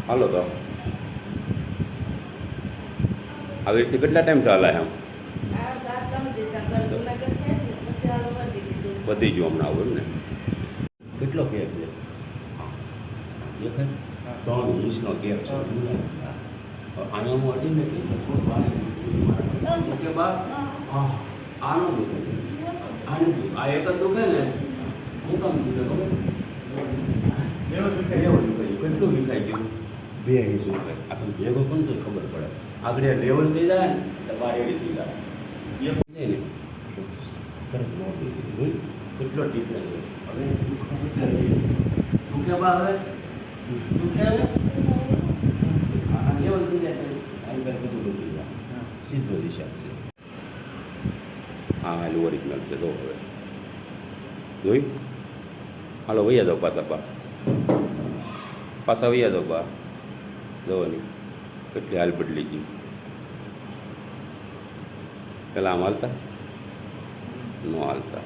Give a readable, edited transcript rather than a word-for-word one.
હાલો તો આવી રીતે કેટલા ટાઈમ ચાલે એમ વધી ગયું હમણાં આવું એમ ને કેટલો કેપ છે દેખાય 3 ઇંચનો કેપ છે અહીંયા હું અડીને કે બા હા આનો દુખે આને આ એક જ દુખે ને હું કામ દુખે ખબર કેટલું વિખાઈ ગયું 2 ઇંચ દુખે આ તમે ભેગો કોણ તો ખબર પડે આગળ લેવલ થઈ જાય ને તો બાર એડી થઈ જાય એ ને તરત મોટી કેટલો ડિફરન્સ હવે દુખે બા હવે દુખે હવે આ લેવલ થઈ જાય આ બધું દુખી જાય સીધો હિસાબ છે હા હાલ ઓરિજિનલ છે તો હવે જોઈ હાલો વૈયા જાઓ પાછા વૈયા જાઓ બા જોવાની કેટલી હાલ બદલી ગઈ પેલા આમ હાલતા ન હાલતા